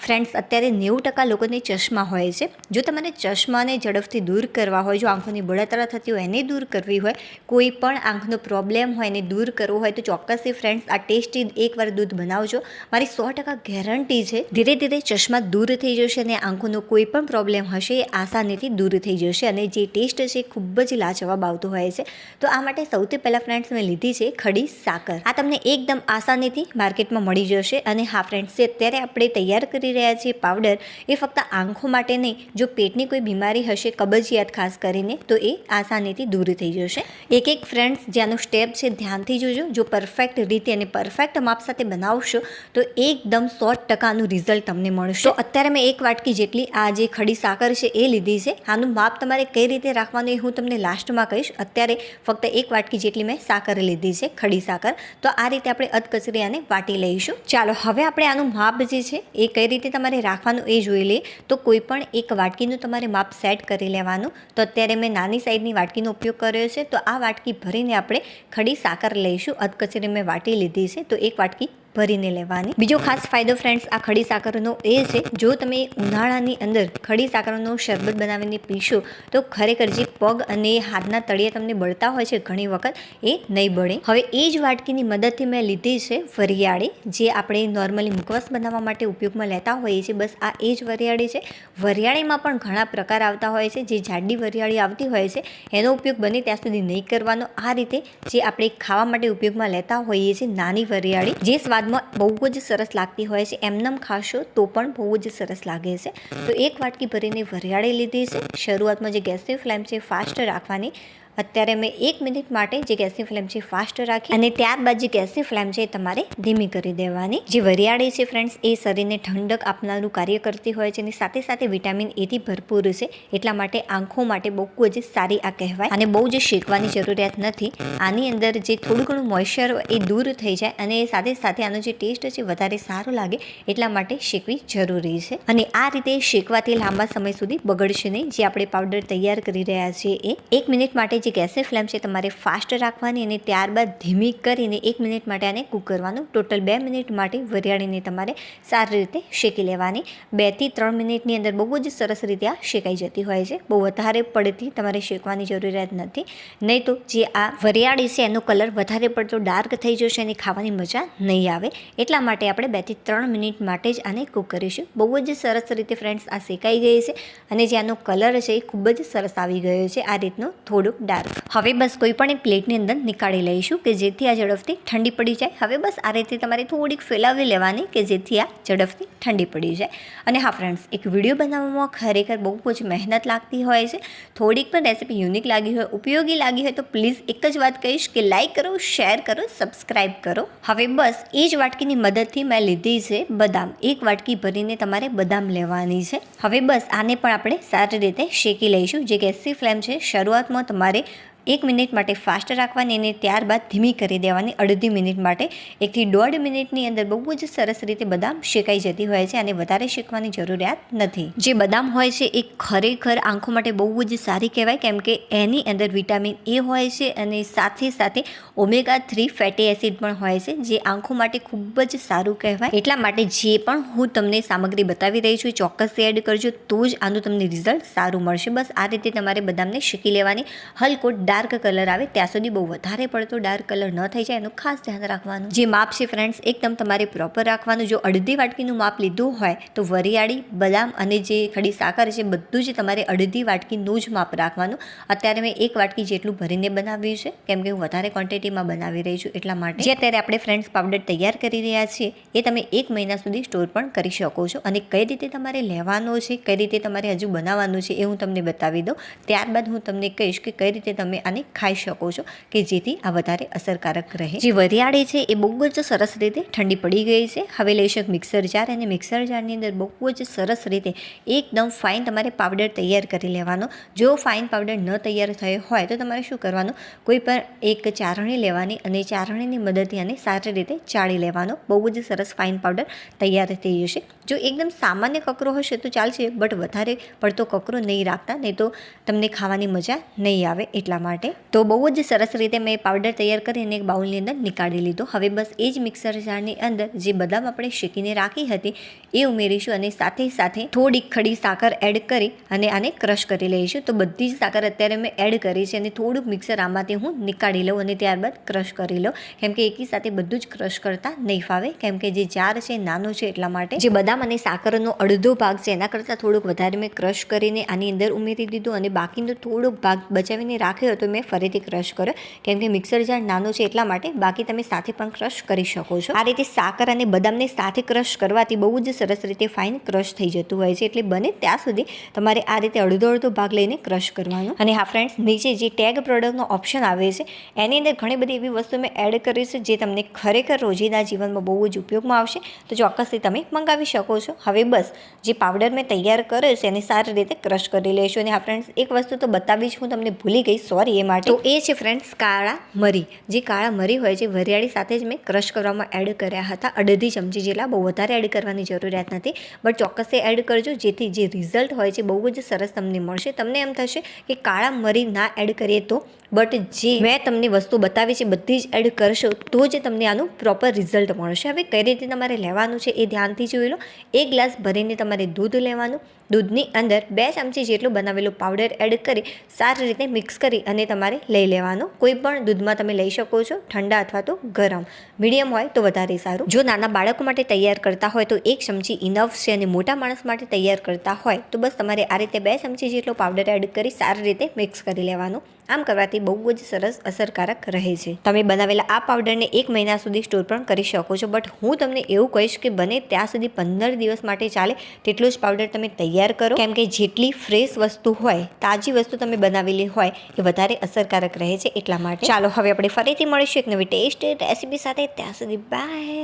Friends, અત્યારે 90% લોકોને ચશ્મા હોય છે. જો તમારે ચશ્માને ઝડપથી દૂર કરવા હોય, જો આંખોની બળતરા થતી હોય એને દૂર કરવી હોય, કોઈ પણ આંખનો પ્રોબ્લેમ હોય એને દૂર કરવો હોય તો ચોક્કસથી ફ્રેન્ડ્સ આ ટેસ્ટી એકવાર દૂધ બનાવજો. મારી 100% ગેરંટી છે ધીરે ધીરે ચશ્મા દૂર થઈ જશે અને આંખોનો કોઈ પણ પ્રોબ્લેમ હશે એ આસાનીથી દૂર થઈ જશે અને જે ટેસ્ટ છે એ ખૂબ જ લાજવાબ આવતો હોય છે. તો આ માટે સૌથી પહેલાં ફ્રેન્ડ્સ મેં લીધી છે ખડી સાકર. આ તમને એકદમ આસાનીથી માર્કેટમાં મળી જશે. અને હા ફ્રેન્ડ્સ, અત્યારે આપણે તૈયાર કરી રહ્યા છીએ પાવડર, એ ફક્ત આંખો માટે નહીં, જો પેટની કોઈ બીમારી હશે, કબજિયાત ખાસ કરીને, તો એ આસાનીથી દૂર થઈ જશે. એક ફ્રેન્ડ્સ જેનો સ્ટેપ છે ધ્યાનથી જોજો. જો પરફેક્ટ રીતે અને પરફેક્ટ માપ સાથે બનાવશો તો એકદમ 100%નું રિઝલ્ટ તમને મળશે. તો અત્યારે મેં 1 વાટકી જેટલી આ જે ખડી સાકર છે એ લીધી છે. આનું માપ તમારે કઈ રીતે રાખવાનું એ હું તમને લાસ્ટમાં કહીશ. અત્યારે ફક્ત 1 વાટકી જેટલી મેં સાકર લીધી છે, ખડી સાકર. તો આ રીતે આપણે અધકચરી આને વાટી લઈશું. ચાલો હવે આપણે આનું માપ જે છે એ કઈ રીતે તમારે રાખવાનું એ જોઈ લઈએ. તો કોઈ પણ એક વાટકીનું તમારે માપ સેટ કરી લેવાનું. તો અત્યારે મેં નાની સાઈઝની વાટકીનો ઉપયોગ કર્યો છે. તો આ વાટકી ભરીને આપણે ખડી સાકર લઈશું. અધકચરી મેં વાટી લીધી છે, તો 1 વાટકી ભરીને લેવાની. બીજો ખાસ ફાયદો ફ્રેન્ડ્સ આ ખડી સાકરનો એ છે, જો તમે ઉનાળાની અંદર ખડી સાકરનો શરબત બનાવીને પીશો તો ખરેખર જે પગ અને હાથના તળિયે તમને બળતા હોય છે ઘણી વખત, એ નહીં બળે. હવે એ જ વાટકીની મદદથી મેં લીધી છે વરિયાળી, જે આપણે નોર્મલી મુખવાસ બનાવવા માટે ઉપયોગમાં લેતા હોઈએ છીએ. બસ આ એ જ વરિયાળી છે. વરિયાળીમાં પણ ઘણા પ્રકાર આવતા હોય છે. જે જાડી વરિયાળી આવતી હોય છે એનો ઉપયોગ બને ત્યાં સુધી નહીં કરવાનો. આ રીતે જે આપણે ખાવા માટે ઉપયોગમાં લેતા હોઈએ છીએ નાની વરિયાળી, જે સ્વાદ બહુ જ સરસ લાગતી હોય છે, એમનેમ ખાશો તો પણ બહુ જ સરસ લાગે છે. તો 1 વાટકી ભરીને વરિયાળી લીધી છે. શરૂઆતમાં જે ગેસની ફ્લેમ છે ફાસ્ટ રાખવાની. અત્યારે મેં 1 મિનિટ માટે જે ગેસની ફ્લેમ છે ફાસ્ટ રાખી અને ત્યારબાદ જે ગેસની ફ્લેમ છે તમારે ધીમી કરી દેવાની. જે વરિયાળી છે ફ્રેન્ડ્સ એ શરીરને ઠંડક આપનારું કાર્ય કરતી હોય છે અને સાથે સાથે વિટામિન એથી ભરપૂર છે. એટલા માટે આંખો માટે બહુ જ સારી આ કહેવાય અને બહુ જ શેકવાની જરૂરિયાત નથી. આની અંદર જે થોડું ઘણું મોઇશ્ચર એ દૂર થઈ જાય અને સાથે સાથે આનો જે ટેસ્ટ છે વધારે સારો લાગે, એટલા માટે શેકવી જરૂરી છે. અને આ રીતે શેકવાથી લાંબા સમય સુધી બગડશે નહીં. જે આપણે પાવડર તૈયાર કરી રહ્યા છીએ એ 1 મિનિટ માટે જે ગેસની ફ્લેમ છે તમારે ફાસ્ટ રાખવાની અને ત્યારબાદ ધીમી કરીને 1 મિનિટ માટે આને કૂક કરવાનું. ટોટલ 2 મિનિટ માટે વરિયાળીને તમારે સારી રીતે શેકી લેવાની. 2 થી 3 મિનિટની અંદર બહુ જ સરસ રીતે આ શેકાઈ જતી હોય છે. બહુ વધારે પડતી તમારે શેકવાની જરૂરિયાત નથી, નહીં તો જે આ વરિયાળી છે એનો કલર વધારે પડતો ડાર્ક થઈ જશે અને ખાવાની મજા નહીં આવે. એટલા માટે આપણે 2 થી 3 મિનિટ માટે જ આને કૂક કરીશું. બહુ જ સરસ રીતે ફ્રેન્ડ્સ આ શેકાઈ ગઈ છે અને જે આનો કલર છે એ ખૂબ જ સરસ આવી ગયો છે, આ રીતનો થોડુંક ડાર્ક. હવે બસ કોઈ પણ એક પ્લેટની અંદર નીકાળી લઈશું કે જેથી આ ઝડપથી ઠંડી પડી જાય. હવે બસ આ રીતે તમારે થોડીક ફેલાવી લેવાની કે જેથી આ ઝડપથી ઠંડી પડી જાય. અને હા ફ્રેન્ડ્સ, એક વિડીયો બનાવવામાં ખરેખર બહુ જ મહેનત લાગતી હોય છે. થોડીક પણ રેસીપી યુનિક લાગી હોય, ઉપયોગી લાગી હોય તો પ્લીઝ એક જ વાત કહીશ કે લાઇક કરો, શેર કરો, સબસ્ક્રાઈબ કરો. હવે બસ એ જ વાટકીની મદદથી મેં લીધી છે બદામ. 1 વાટકી ભરીને તમારે બદામ લેવાની છે. હવે બસ આને પણ આપણે સારી રીતે શેકી લઈશું. જે ગેસની ફ્લેમ છે શરૂઆતમાં તમારે 1 મિનિટ માટે ફાસ્ટ રાખવાની અને ત્યારબાદ ધીમી કરી દેવાની. અડધી મિનિટ માટે 1 થી 1.5 મિનિટની અંદર બહુ જ સરસ રીતે બદામ શેકાઈ જતી હોય છે અને વધારે શેકવાની જરૂરિયાત નથી. જે બદામ હોય છે એ ખરેખર આંખો માટે બહુ જ સારી કહેવાય, કેમ કે એની અંદર વિટામિન એ હોય છે અને સાથે સાથે ઓમેગા 3 ફેટી એસિડ પણ હોય છે, જે આંખો માટે ખૂબ જ સારું કહેવાય. એટલા માટે જે પણ હું તમને સામગ્રી બતાવી રહી છું ચોક્કસ એડ કરજો, તો જ આનું તમને રિઝલ્ટ સારું મળશે. બસ આ રીતે તમારે બદામને શેકી લેવાની. હલકો ડાર્ક કલર આવે ત્યાં સુધી, બહુ વધારે પડતો ડાર્ક કલર ન થઈ જાય એનું ખાસ ધ્યાન રાખવાનું. જે માપ છે ફ્રેન્ડ્સ એકદમ તમારે પ્રોપર રાખવાનું. જો અડધી વાટકીનું માપ લીધું હોય તો વરિયાળી, બદામ અને જે ખડી સાકર છે બધું જ તમારે અડધી વાટકીનું જ માપ રાખવાનું. અત્યારે મેં 1 વાટકી જેટલું ભરીને બનાવ્યું છે, કેમ કે હું વધારે ક્વોન્ટિટીમાં બનાવી રહી છું એટલા માટે. જે અત્યારે આપણે ફ્રેન્ડ્સ પાવડર તૈયાર કરી રહ્યા છીએ એ તમે 1 મહિના સુધી સ્ટોર પણ કરી શકો છો. અને કઈ રીતે તમારે લેવાનો છે, કઈ રીતે તમારે હજુ બનાવવાનું છે એ હું તમને બતાવી દઉં. ત્યારબાદ હું તમને કહીશ કે કઈ રીતે તમે આને ખાઈ શકો છો કે જેથી આ વધારે અસરકારક રહે. જે વરિયાળી છે એ બહુ જ સરસ રીતે ઠંડી પડી ગઈ છે. હવે લઈશું એક મિક્સર જાર અને મિક્સર જારની અંદર બહુ જ સરસ રીતે એકદમ ફાઇન તમારે પાવડર તૈયાર કરી લેવાનો. જો ફાઇન પાવડર ન તૈયાર થયો હોય તો તમારે શું કરવાનું, કોઈ પણ એક ચારણી લેવાની અને ચારણીની મદદથી આને સારી રીતે ચાળી લેવાનો. બહુ જ સરસ ફાઇન પાવડર તૈયાર થઈ જશે. જો એકદમ સામાન્ય કકરો હશે તો ચાલશે, બટ વધારે પડતો કકરો નહીં રાખતા, નહીં તો તમને ખાવાની મજા નહીં આવે એટલા માટે. માટે. તો બહુ જ સરસ રીતે મેં પાવડર તૈયાર કરીને એક બાઉલની અંદર નીકાળી લીધો. હવે બસ એ જ મિક્સર જારની અંદર જે બદામ આપણે શેકીને રાખી હતી એ ઉમેરીશું અને સાથે થોડીક ખડી સાકર એડ કરી અને આને ક્રશ કરી લઈશું. તો બધી જ સાકર અત્યારે મેં એડ કરી છે અને થોડુંક મિક્સર આમાંથી હું નીકાળી લઉં અને ત્યારબાદ ક્રશ કરી લઉં, કેમ કે એકી સાથે બધું જ ક્રશ કરતાં નહીં ફાવે, કેમ કે જે જાર છે નાનો છે એટલા માટે. જે બદામ અને સાકરનો અડધો ભાગ છે એના કરતાં થોડુંક વધારે મેં ક્રશ કરીને આની અંદર ઉમેરી દીધું અને બાકીનો થોડોક ભાગ બચાવીને રાખ્યો હતો મેં ફરીથી ક્રશ કર્યો, કેમ કે મિક્સર જાર નાનો છે એટલા માટે. બાકી તમે સાથે પણ ક્રશ કરી શકો છો. આ રીતે સાકર અને બદામને સાથે ક્રશ કરવાથી બહુ જ સરસ રીતે ફાઇન ક્રશ થઈ જતું હોય છે. એટલે બને ત્યાં સુધી તમારે આ રીતે અડધો ભાગ લઈને ક્રશ કરવાનો. અને હા ફ્રેન્ડ્સ, નીચે જે ટેગ પ્રોડક્ટનો ઓપ્શન આવે છે એની અંદર ઘણી બધી એવી વસ્તુ મેં એડ કરી છે જે તમને ખરેખર રોજિંદા જીવનમાં બહુ જ ઉપયોગમાં આવશે. તો ચોક્કસથી તમે મંગાવી શકો છો. હવે બસ જે પાવડર મેં તૈયાર કર્યો છે એને સારી રીતે ક્રશ કરી લઈશું. અને હા ફ્રેન્ડ્સ, એક વસ્તુ તો બતાવી જ હું તમને ભૂલી ગઈ, સોરી એ માટે. તો એ છે ફ્રેન્ડ્સ કાળા મરી. જે કાળા મરી હોય છે વરિયાળી સાથે જ મેં ક્રશ કરવામાં એડ કર્યા હતા, અડધી ચમચી જેટલા. બહુ વધારે એડ કરવાની જરૂરિયાત નથી, બટ ચોક્કસથી એડ કરજો જેથી જે રિઝલ્ટ હોય છે બહુ જ સરસ તમને મળશે. તમને એમ થશે કે કાળા મરી ના એડ કરીએ તો, બટ જે મેં તમને વસ્તુ બતાવી છે બધી જ એડ કરશો તો જ તમને આનું પ્રોપર રિઝલ્ટ મળશે. હવે કઈ રીતે તમારે લેવાનું છે એ ધ્યાનથી જોઈ લો. 1 ગ્લાસ ભરીને તમારે દૂધ લેવાનું. દૂધની અંદર 2 ચમચી જેટલું બનાવેલું પાવડર એડ કરી સારી રીતે મિક્સ કરી અને તમારે લઈ લેવાનું. કોઈ પણ દૂધમાં તમે લઈ શકો છો, ઠંડા અથવા તો ગરમ. મીડિયમ હોય તો વધારે સારું. જો નાના બાળકો માટે તૈયાર કરતા હોય તો 1 ચમચી ઇનફ છે અને મોટા માણસ માટે તૈયાર કરતા હોય તો બસ તમારે આ રીતે 2 ચમચી જેટલો પાવડર એડ કરી સારી રીતે મિક્સ કરી લેવાનું. આમ કરવાથી બહુ જ સરસ અસરકારક રહે છે. તમે બનાવેલા આ પાવડરને 1 મહિના સુધી સ્ટોર પણ કરી શકો છો, બટ હું તમને એવું કહીશ કે બને ત્યાં સુધી 15 દિવસ માટે ચાલે તેટલું જ પાવડર તમે તૈયાર કરો, કેમ કે જેટલી ફ્રેશ વસ્તુ હોય, તાજી વસ્તુ તમે બનાવેલી હોય એ વધારે અસરકારક રહે છે એટલા માટે. ચાલો હવે આપણે ફરીથી મળીશું એક નવી ટેસ્ટ રેસીપી સાથે. ત્યાં સુધી બાય.